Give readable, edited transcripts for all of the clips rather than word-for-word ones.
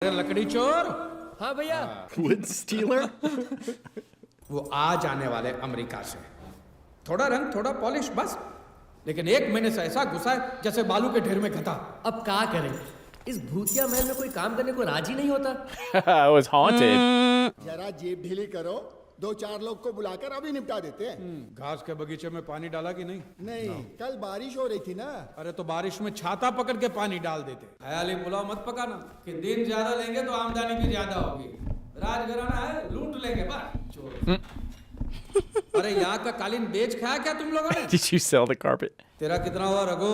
अरे लकड़ी चोर। हाँ भैया। Wood stealer? वो आज आने वाले अमेरिका से, थोड़ा रंग थोड़ा पॉलिश बस, लेकिन 1 महीने से ऐसा घुसा है जैसे बालू के ढेर में गधा। अब क्या करें, इस भूतिया महल में कोई काम करने को राजी नहीं होता। It was haunted. जरा जेब ढीली करो, 2-4 लोग को बुलाकर अभी निपटा देते हैं। घास के बगीचे में पानी डाला कि नहीं? नहीं, कल बारिश हो रही थी ना। अरे तो बारिश में छाता पकड़ के पानी डाल देते। ख्याली पुलाव मत पकाना कि दिन ज्यादा लेंगे तो आमदनी भी ज्यादा होगी। राजघराना है, लूट लेंगे बस चोर। अरे यहाँ का कालीन बेच खाया क्या तुम लोगों ने? Did you sell the carpet? तेरा कितना हुआ रघु?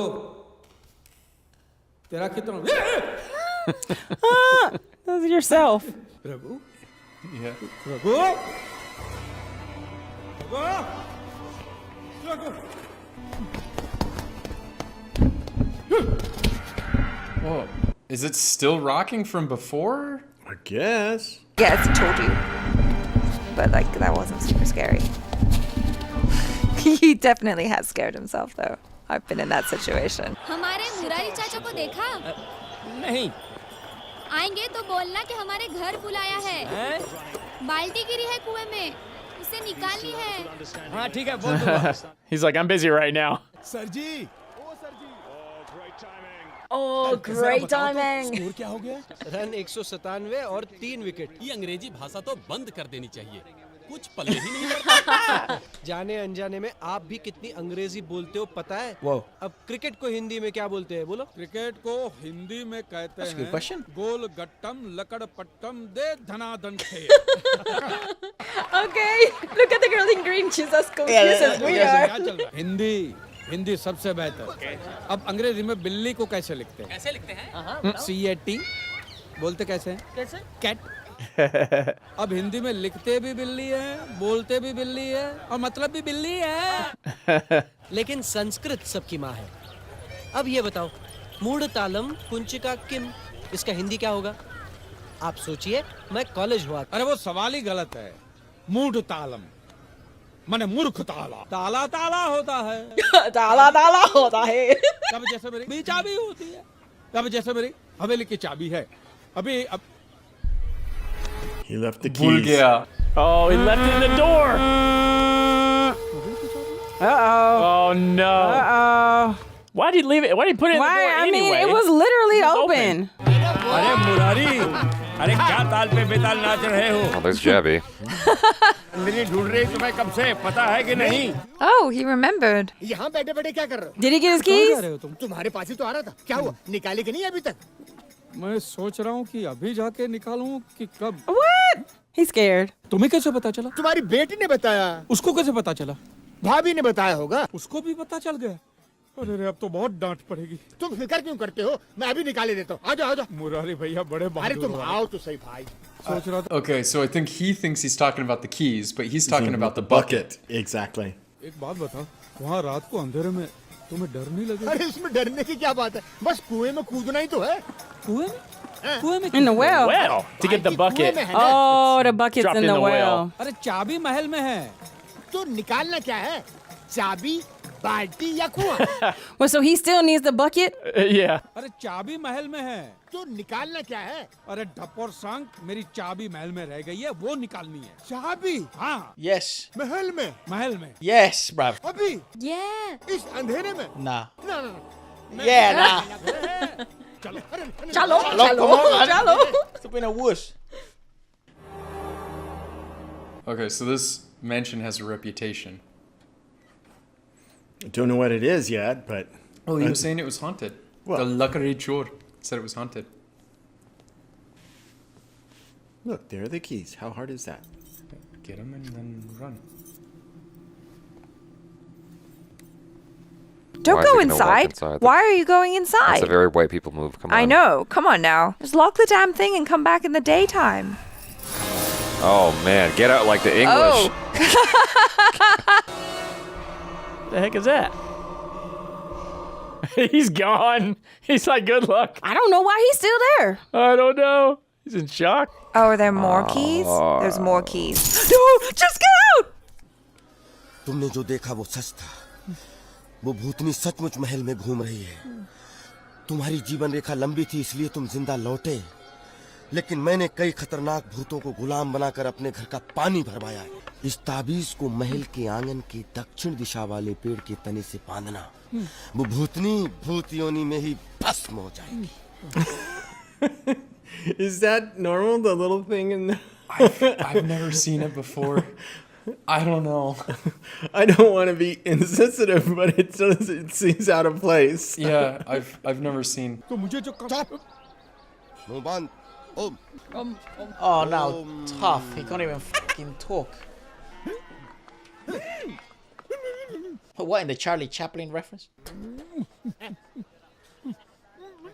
तेरा कितना? That's yourself. Raghu? Yeah. Raghu? Raghu? Whoa. Is it still rocking from before? I guess. Yes, told you. But like that wasn't super scary. He definitely has scared himself though. I've been in that situation. हमारे मुरारी चाचा को देखा? नहीं। आएंगे तो बोलना कि हमारे घर बुलाया है। बाल्टी गिरी है कुएं में, उसे निकालनी है। हाँ ठीक है, बोल दूंगा। He's like, I'm busy right now. Sir जी। Oh, great timing. स्कोर क्या हो गया? रन 197 और 3 विकेट। ये अंग्रेजी भाषा तो बंद कर देनी चाहिए, कुछ पल्ले ही नहीं पड़ता। जाने अनजाने में आप भी कितनी अंग्रेजी बोलते हो पता है? Whoa. अब क्रिकेट को हिंदी में क्या बोलते हैं, बोलो? क्रिकेट को हिंदी में कहते That's a good हैं question. गोल गट्टम लकड़ पट्टम दे धनाधन खे। Okay. Look at the girl in green. She's as confused as we क्या are. चल रहा है? हिंदी सबसे बेहतर। अब अंग्रेजी में बिल्ली को कैसे लिखते हैं? कैसे लिखते हैं? CAT बोलते कैसे हैं? कैसे? कैट। अब हिंदी में लिखते भी बिल्ली है, बोलते भी बिल्ली है और मतलब भी बिल्ली है। लेकिन संस्कृत सबकी माँ है। अब ये बताओ, मूढ़ तालम कुंचिका किम, इसका हिंदी क्या होगा? आप सोचिए, मैं कॉलेज हुआ। अरे वो सवाल ही गलत है। मूढ़ तालम माने मूर्ख ताला। ताला ताला होता है। ताला होता है। तब जैसे मेरी भी चाबी होती है, तब जैसे मेरी हवेली की चाबी है। अभी अब He left the भूल keys. गया. Oh, he left it in the door. Uh-oh. Oh no. Uh-oh. Why did he leave it? Why did he put it in the Why? door I mean, anyway? it was literally It was open. अरे मुरारी, अरे क्या ताल पे बेताल नाच रहे हो? Oh, there's Jabby. मेरी ढूंढ रही तुम्हें कब से, पता है कि नहीं? Oh, he remembered. यहाँ बैठे बैठे क्या कर रहे हो? Did he get his keys? तुम्हारे पास ही तो आ रहा था। क्या हुआ? निकाले कि नहीं अभी तक? मैं सोच रहा हूँ कि अभी जाके निकालूं कि कब। What? He's scared. तुम्हें कैसे पता चला? तुम्हारी बेटी ने बताया। उसको कैसे पता चला? भाभी ने बताया होगा। उसको भी पता चल गया। अरे रे, अब तो बहुत डांट पड़ेगी। तुम फिक्र क्यों करते हो? मैं अभी निकाले देता हूँ। आ जाओ। मुरारी भैया बड़े अरे बहादुर तुम हो। आओ तो सही भाई। सोच रहा था। Okay, so I think he thinks he's talking about the keys, but he's talking Thinking about the bucket. Exactly. एक बात बता, वहाँ रात को अंधेरे में तुम्हें डर नहीं लगेगा? अरे इसमें डरने की क्या बात है? बस कुएं में कूदना ही तो है। कुएं में? कुएं में? In the well. Well, to get the भाई, कुएं bucket. में है ना। Oh, the bucket's Dropped in in the the well. well. अरे चाबी महल में है। तो निकालना क्या है? चाबी, बाल्टी या कुआं? Well, so he still needs the bucket? Yeah. अरे चाबी महल में है। तो निकालना क्या है? अरे ढपोर सांग, मेरी चाबी महल में रह गई है, वो निकालनी है। चाबी हाँ, Yes. महल में? महल में। Yes, bruv. अभी? Yeah. इस अंधेरे में? Nah. ना। Yeah, nah. चलो। Chalo. Stop being a wuss. Okay, so this mansion has a reputation. I don't know what it is yet, but Oh, he was saying it was haunted. What? The Lakari Chor said it was haunted. look, there are the keys. How hard is that? Get him and then run. Don't Why is go he gonna walk inside. inside? Why are you going That's inside? a very white people move. Come on. I know. Come on now. Just lock the damn thing and come back in the daytime. Oh man, get out like the English. The heck is that? He's gone. He's like, good luck. I don't know why he's still there. I don't know. He's in shock. Oh, are there more keys? There's more keys. Dude, just get out! तुमने जो देखा वो सच था। वो भूतनी सचमुच महल में घूम रही है। तुम्हारी जीवन रेखा लंबी थी इसलिए तुम जिंदा लौटे, लेकिन मैंने कई खतरनाक भूतों को गुलाम बनाकर अपने घर का पानी भरवाया है। इस ताबीज को महल के आंगन के दक्षिण दिशा वाले पेड़ के तने से बांधना, वो भूतनी भूत योनि में ही भस्म हो जाएगी। Is that normal? The little thing in the... I've never seen it before. I don't know. I don't want to be insensitive, but it seems out of place. Yeah, I've never seen. तो मुझे जो मुंह बांध। ओम। Oh no, tough. He can't even fucking talk. What, in the Charlie Chaplin reference?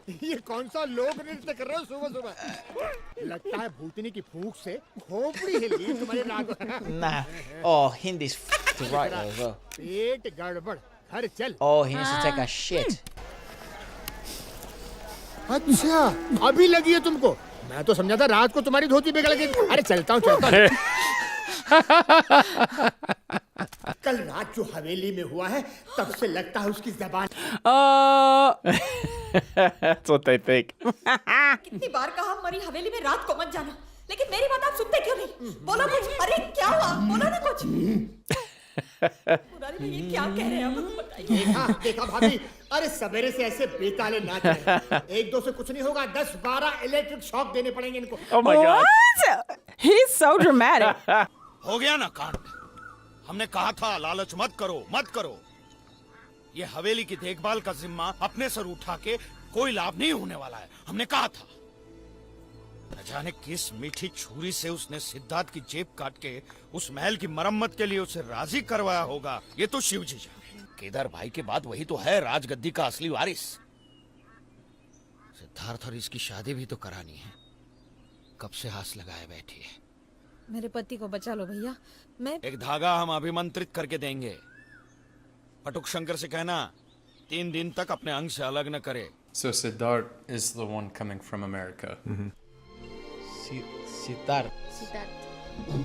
ये कौन सा लोक नृत्य कर रहे हो सुबह सुबह? लगता है भूतनी की फूंक से खोपड़ी हिल गई तुम्हारे नाक। Nah. Oh, Hindi's fucked right there as well. पेट गड़बड़, घर चल। Oh, he needs to take a shit. अच्छा, अभी लगी है तुमको? मैं तो समझा था रात को तुम्हारी धोती बिगड़ गई। अरे चलता हूँ। कल रात जो हवेली में हुआ है, तब से लगता है उसकी जबान। That's what they think. कितनी बार कहा हमारी हवेली में रात को मत जाना, लेकिन मेरी बात आप सुनते क्यों नहीं? बोलो कुछ। अरे क्या हुआ? बोलो ना कुछ। मुरारी में ये क्या कह रहे हैं? अब बताइए। देखा भाभी, अरे सवेरे से ऐसे बेताले नाच रहे हैं। एक दो से कुछ नहीं होगा, 10-12 इलेक्ट्रिक शॉक देने पड़ेंगे इनको। Oh my god. He's so dramatic. हो गया ना कांड। हमने कहा था लालच मत करो, मत करो। ये हवेली की देखभाल का जिम्मा अपने सर उठा के कोई लाभ नहीं होने वाला है। हमने कहा था। न जाने किस मीठी छुरी से उसने सिद्धार्थ की जेब काट के उस महल की मरम्मत के लिए उसे राजी करवाया होगा। ये तो शिव जी जाने। केदार भाई के बाद वही तो है राजगद्दी का असली वारिस। सिद्धार्थ और इसकी शादी भी तो करानी है। कब से हाथ लगाए बैठी है। मेरे पति को बचा लो भैया। मैं एक धागा हम अभिमंत्रित करके देंगे। पटुक शंकर से कहना 3 दिन तक अपने अंग से अलग न करे। So Siddharth is the one coming from America. Siddharth.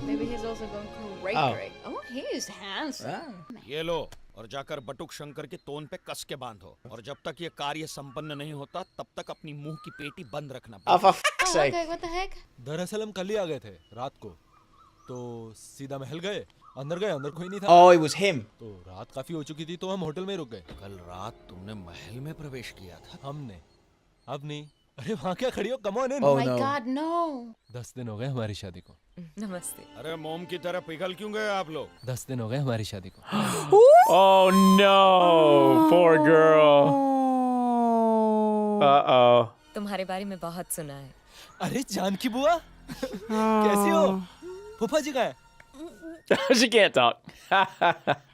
Maybe he's also going great, Oh. great. Oh, he is handsome. ये लो और जाकर बटुक शंकर के तोन पे कस के बांधो। और जब तक ये कार्य संपन्न नहीं होता, तब तक अपनी मुंह की पेटी बंद रखना। Oh, for fuck's sake. What the heck? दरअसल हम कल ही आ गए थे रात को, तो सीधा महल गए। अंदर कोई नहीं था। Oh, it was him. तो रात काफी हो चुकी थी, तो हम होटल में रुक गए। कल रात तुमने महल में प्रवेश किया था। हमने अब नहीं। अरे वहाँ क्या खड़ी हो? Come on in. Oh My no. God, no. 10 दिन हो गए हमारी शादी को। नमस्ते। अरे मोम की तरह पिघल क्यों गए आप लोग? 10 दिन हो गए हमारी शादी को। Oh no, poor girl. Uh-oh. तुम्हारे बारे में बहुत सुना है। अरे जानकी बुआ, कैसी हो? फूफा जी कहाँ है? She can't talk.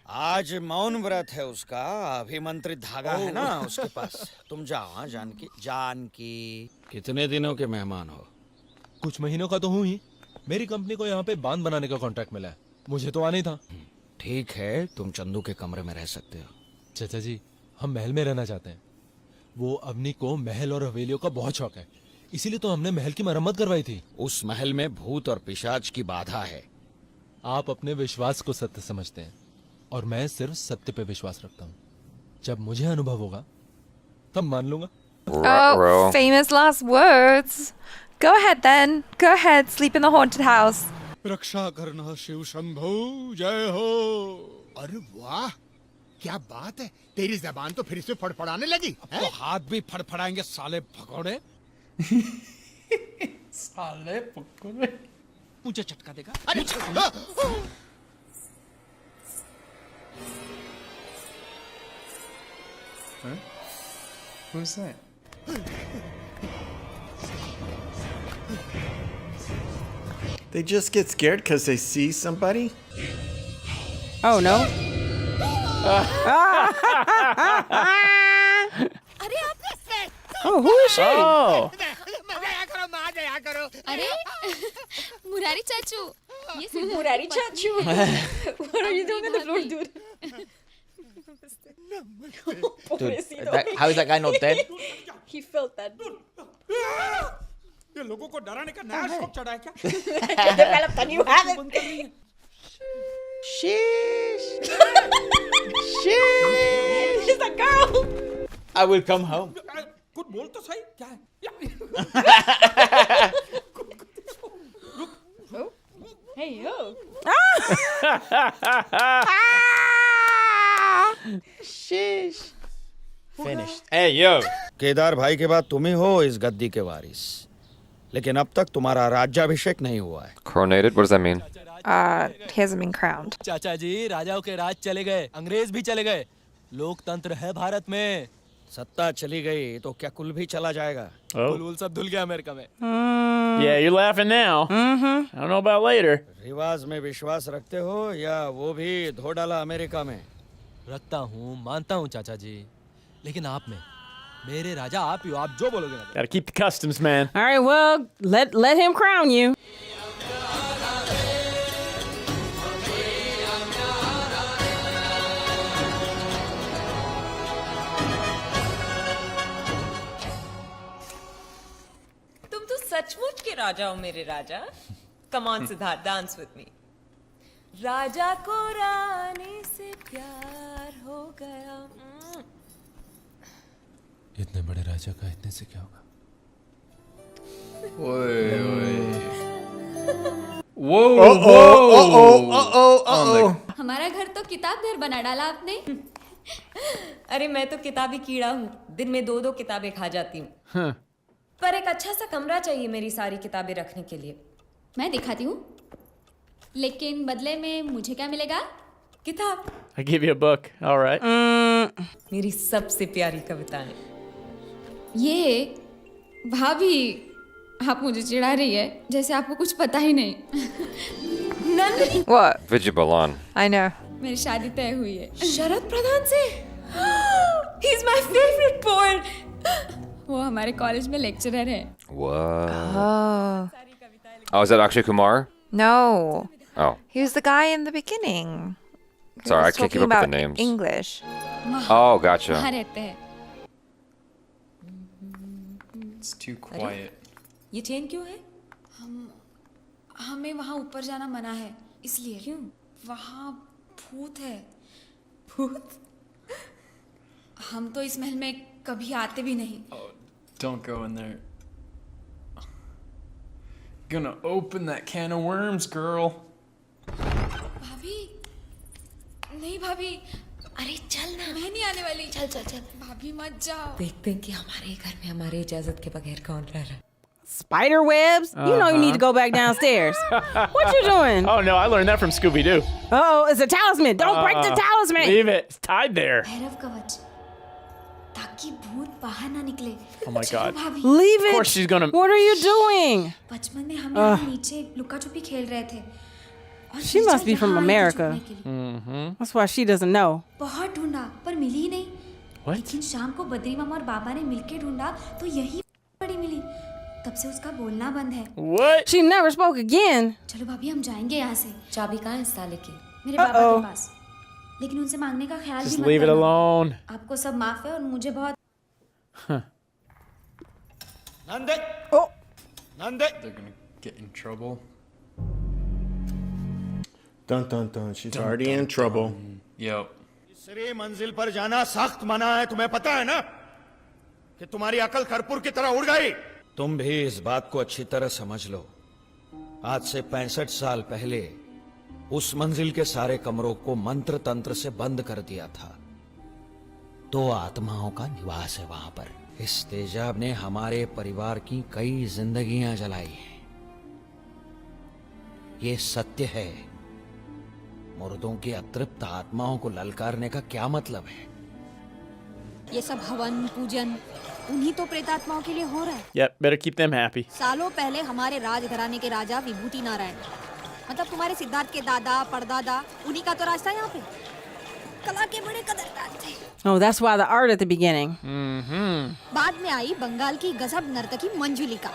आज मौन व्रत है उसका। अभिमंत्रित धागा है ना उसके पास। तुम जाओ। हाँ जानकी कितने दिनों के मेहमान हो? कुछ महीनों का तो हूँ ही। मेरी कंपनी को यहाँ पे बांध बनाने का कॉन्ट्रैक्ट मिला है। मुझे तो आना ही था। ठीक है, तुम चंदू के कमरे में रह सकते हो। चाचा जी, हम महल में रहना चाहते हैं। वो अवनी को महल और हवेलियों का बहुत शौक है, इसीलिए तो हमने महल की मरम्मत करवाई थी। उस महल में भूत और पिशाच की बाधा है। आप अपने विश्वास को सत्य समझते हैं और मैं सिर्फ सत्य पे विश्वास रखता हूँ। जब मुझे अनुभव होगा तब मान लूंगा। Oh, famous last words. Go ahead then. Go ahead. Sleep in the haunted house. रक्षा करना शिव शंभो, जय हो। अरे वाह, क्या बात है। तेरी जबान तो फिर से फड़फड़ाने लगी। तो हाथ भी फड़फड़ाएंगे साले भगोड़े। साले पकड़े। मुझे चटका देगा। अरे Huh? Who's that? They just get scared because they see somebody? Oh no. अरे आप Oh, who is she? Oh. अरे मुरारी चाचू, ये सिद्धार्थ Murari की Chachu. What are you doing on the floor, dude? Dude, how is that guy not dead? He felt that. ये लोगों को डराने का नया शौक चढ़ा है क्या? Developed a new habit. Sheesh. She's a girl. I will come home. कुछ बोल तो सही, क्या है? yo. केदार भाई के बाद तुम ही हो इस गद्दी के वारिस, लेकिन अब तक तुम्हारा राज्याभिषेक नहीं हुआ है। Coronated? What does that mean? he hasn't been crowned. चाचा जी, राजाओं के राज चले गए, अंग्रेज भी चले गए, लोकतंत्र है भारत में। सत्ता चली गई तो क्या कुल भी चला जाएगा? कुल सब धुल गया अमेरिका में। Yeah, you're laughing now. I don't know about later. रिवाज में विश्वास रखते हो या वो भी धो डाला अमेरिका में? रखता हूँ, मानता हूँ चाचा जी, लेकिन आप में, मेरे राजा आप ही हो, आप जो बोलोगे ना। Gotta keep the customs, man. All right, well, let him crown you. तुम तो सचमुच के राजा हो मेरे राजा। Come on Siddharth, dance with me. राजा को रानी से प्यार हो गया। इतने बड़े राजा का इतने से क्या होगा? हमारा घर तो किताब घर बना डाला आपने। अरे मैं तो किताबी कीड़ा हूँ, दिन में 2-2 किताबें खा जाती हूँ। पर एक अच्छा सा कमरा चाहिए मेरी सारी किताबें रखने के लिए। मैं दिखाती हूँ, लेकिन बदले में मुझे क्या मिलेगा? किताब। I give you a book. All right. मेरी सबसे प्यारी कविताएं। ये भाभी, आप मुझे चिढ़ा रही है जैसे आपको कुछ पता ही नहीं। Nandini. What? Vijay Balan. I know. मेरी शादी तय हुई है। शरद प्रधान से? He's my favorite poet. वो हमारे कॉलेज में लेक्चरर है। What? Oh, is that Akshay Kumar? No. Oh. He was the guy in the beginning. Sorry, I can't keep up with the names. English. Oh, gotcha. वहाँ रहते हैं। It's too quiet. ये chain क्यों है? हमें वहाँ ऊपर जाना मना है, इसलिए। क्यों? वहाँ भूत है। भूत? हम तो इस महल में कभी आते भी नहीं। Oh, don't go in there. Gonna open that can of worms, girl. भाभी, नहीं भाभी, अरे चल ना, मैं नहीं आने वाली। चल चल चल, भाभी मत जाओ। देखते हैं कि हमारे घर में हमारे इजाजत के बगैर कौन रह रहा है। Spider webs? You know you need to go back downstairs. What you doing? Oh no, I learned that from Scooby-Doo. Oh, it's a talisman. Don't break the talisman. Leave it. It's tied there. Bhairav कवच, ताकि भूत बाहर ना निकले। Oh my God. भाभी, Leave it. Of course she's gonna. What are you doing? बचपन में हम यहाँ नीचे लुका छुपी खेल रहे थे। और She must be teacher from यहाँ आई थी America. छुपने के लिए। That's why she doesn't know. बहुत ढूंढा पर मिली ही नहीं। What? लेकिन शाम को बद्री मामा और बाबा ने मिलके ढूंढा तो यही बड़ी मिली। तब से उसका बोलना बंद है। What? She never spoke again. चलो भाभी हम जाएंगे यहाँ से। चाबी कहाँ है इस ताले की? मेरे बाबा के पास। लेकिन उनसे मांगने का ख्याल भी Just मत leave it करना। alone. आपको सब माफ है और मुझे बहुत। नंदे। Oh. Nande. They're gonna get in trouble. Dun dun dun. She's already in trouble. Yep. तीसरी मंजिल पर जाना सख्त मना है, तुम्हें पता है ना? कि तुम्हारी अकल कर्पूर की तरह उड़ गई। तुम भी इस बात को अच्छी तरह समझ लो। आज से 65 साल पहले उस मंजिल के सारे कमरों को मंत्र तंत्र से बंद कर दिया था। 2 आत्माओं का निवास है वहां पर। इस तेजाब ने हमारे परिवार की कई जिंदगियां जलाई हैं। ये सत्य है। मुर्दों की अतृप्त आत्माओं को ललकारने का क्या मतलब है? ये सब हवन पूजन उन्हीं तो प्रेतात्माओं के लिए हो रहा है। Yep, better keep them happy. सालों पहले हमारे राजघराने के राजा विभूति नारायण, मतलब तुम्हारे सिद्धार्थ के दादा परदादा, उन्हीं का तो राज था यहाँ पे। कला के बड़े कदरदान थे। Oh, that's why the art at the beginning. बाद में आई बंगाल की गजब नर्तकी मंजुलिका।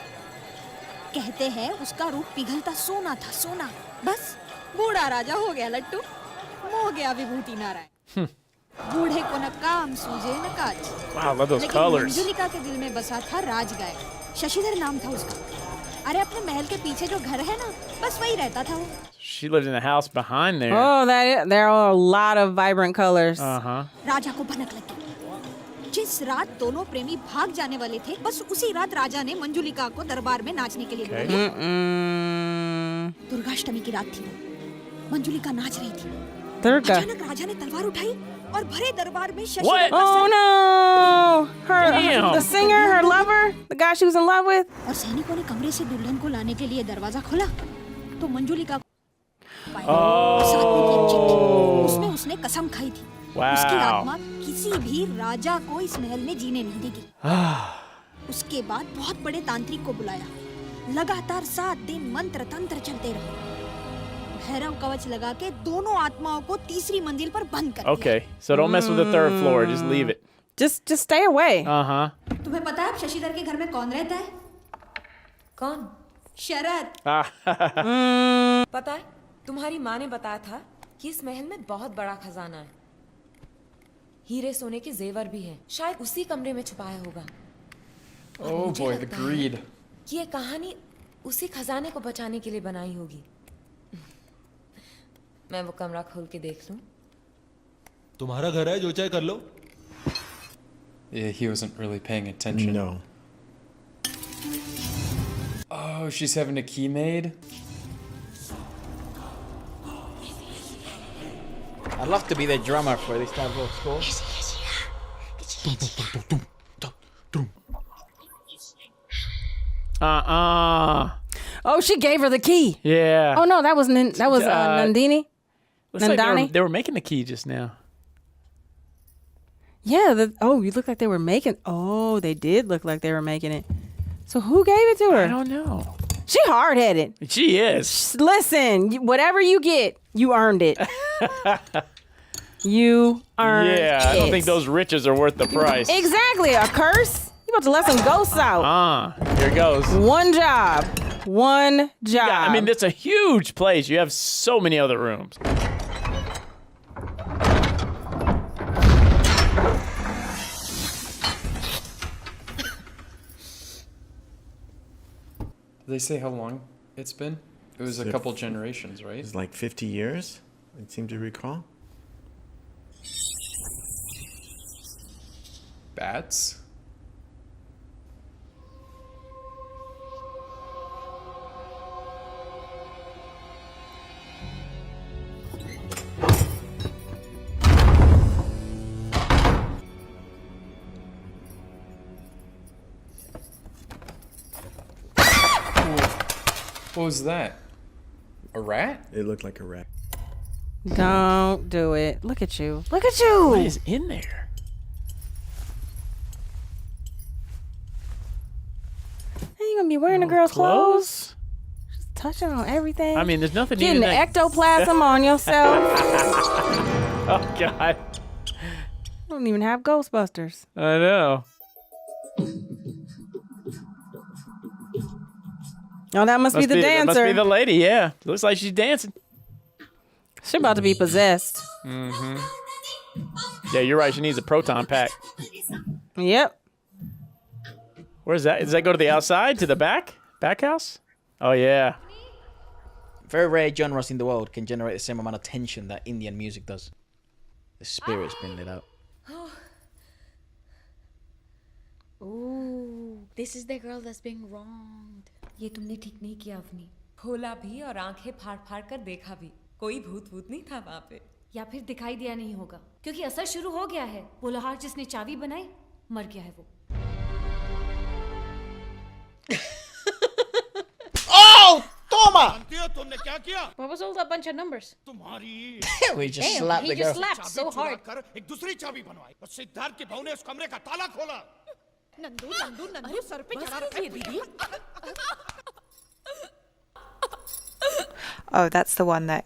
कहते हैं उसका रूप पिघलता सोना था, सोना। बस बूढ़ा राजा हो गया लट्टू, मोह गया विभूति नारायण। बूढ़े को न काम सूझे न काज। Wow, love those लेकिन colors. मंजुलिका के दिल में बसा था राजगाय। शशिधर नाम था उसका। अरे अपने महल के पीछे जो घर है ना, बस वही रहता था वो। She lived in the house behind there. Oh, there are a lot of vibrant colors. राजा को भनक लगी। जिस रात दोनों प्रेमी भाग जाने वाले थे, बस उसी रात राजा ने मंजुलिका को दरबार में नाचने के लिए बुलाया। दुर्गाष्टमी की रात थी। मंजुलिका नाच रही थी। दुर्गा। अचानक राजा ने तलवार उठाई और भरे दरबार में Shashi What? Oh no! Her, Damn. the singer, her lover, the guy she was in love with. और सैनिकों ने कमरे से दुल्हन को लाने के लिए दरवाजा खोला तो मंजुलिका साथ में थी एक चिट्ठी। उसमें उसने कसम खाई थी उसकी आत्मा किसी भी राजा को इस महल में जीने नहीं देगी। उसके बाद बहुत बड़े तांत्रिक को बुलाया, लगातार 7 दिन मंत्र तंत्र चलते रहे। भैरव कवच लगा के दोनों आत्माओं को तीसरी मंजिल पर बंद कर दिया। Okay, so don't mess with the third floor. Just leave it. Just stay away. Uh-huh. तुम्हें पता है अब शशिधर के घर में कौन रहता है? कौन? शरद। पता है तुम्हारी माँ ने बताया था कि इस महल में बहुत बड़ा खजाना है, हीरे सोने के जेवर भी हैं, शायद उसी कमरे में छुपाया होगा। Oh boy, the greed. कि ये कहानी उसी खजाने को बचाने के लिए बनाई होगी। मैं वो कमरा खोल के देख लूं? तुम्हारा घर है, जो चाहे कर लो। Yeah, he wasn't really paying attention. No. Oh, she's having a key made? I'd love to be the drummer for this type of score. Oh, she gave her the key. Yeah. Oh no, that was Nandini. Looks like Nandani. they were making the key just now. Yeah. You look like they were making. Oh, they did look like they were making it. So who gave it to her? I don't know. She hard-headed. She is. Listen, whatever you get, you earned it. You earned it. Yeah, I don't think those riches are worth the price. Exactly. A curse? You about to let some ghosts out. Here goes. One job. Yeah, I mean, it's a huge place. You have so many other rooms. Did they say how long it's been? It was a couple generations, right? It's like 50 years, I seem to recall. Bats? What was that? A rat? It looked like a rat. Don't do it. Look at you. Look at you. What is in there? Ain't you gonna be wearing the girl's clothes? Just touching on everything. I mean, there's nothing Getting the even that- ectoplasm on yourself. Oh, God. Don't even have Ghostbusters. I know. Oh, that must be the dancer. That must be the lady, yeah. Looks like she's dancing. She's about to be possessed. Mm-hmm. Yeah, you're right. She needs a proton pack. Yep. Where's that? Does that go to the outside? To the back? Back house? Oh, yeah. Very rare genres in the world can generate the same amount of tension that Indian music does. The spirit's been lit out. Oh, this is the girl that's being wronged. ये तुमने ठीक नहीं किया अवनी। खोला भी और आंखें फाड़-फाड़ कर देखा भी। कोई भूत नहीं था वहाँ पे। या फिर दिखाई दिया नहीं होगा क्योंकि असर शुरू हो गया है। वो लोहार जिसने चाबी बनाई मर गया है वो। Oh, toma! जानती हो तुमने क्या किया? What was all that bunch of numbers? तुम्हारी We just Damn, slapped he the just girl. slapped so hard. कर एक दूसरी चाबी बनवाई और सिद्धार्थ की बहू ने उस कमरे का ताला खोला। नंदू नंदू नंदू सर पे चढ़ा रखा है दीदी। Oh, that's the one that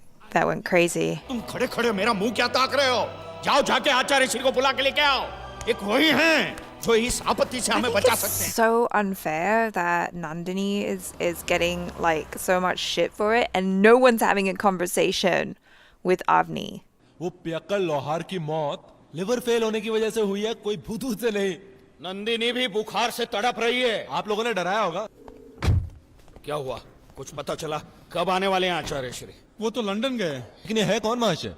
went crazy. तुम खड़े खड़े मेरा मुंह क्या ताक रहे हो? जाओ जाके आचार्य श्री को बुला के लेके आओ। एक वही हैं जो इस आपत्ति से हमें बचा सकते हैं। So unfair that Nandini is getting like so much shit for it, and no one's having a conversation with Avni. वो पियक्कड़ लोहार की मौत लिवर फेल होने की वजह से हुई है, कोई भूत से नहीं। नंदिनी भी बुखार से तड़प रही है। आप लोगों ने डराया होगा। क्या हुआ? कुछ पता चला? कब आने वाले हैं आचार्य श्री? वो तो लंदन गए। लेकिन है कौन महाशय?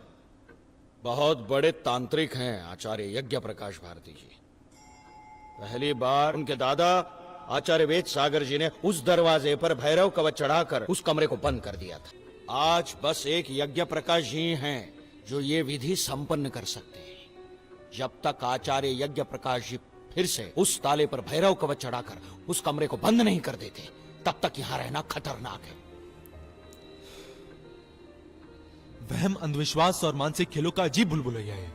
बहुत बड़े तांत्रिक हैं आचार्य यज्ञ प्रकाश भारती जी। पहली बार उनके दादा आचार्य वेद सागर जी ने उस दरवाजे पर भैरव कवच चढ़ाकर उस कमरे को बंद कर दिया था। आज बस एक यज्ञ प्रकाश जी हैं जो ये विधि संपन्न कर सकते हैं। जब तक आचार्य यज्ञ प्रकाश जी फिर से उस ताले पर भैरव कवच चढ़ाकर उस कमरे को बंद नहीं कर देते, तब तक यहां रहना खतरनाक है। वहम, अंधविश्वास और मानसिक खेलों का अजीब बुलबुलैया है।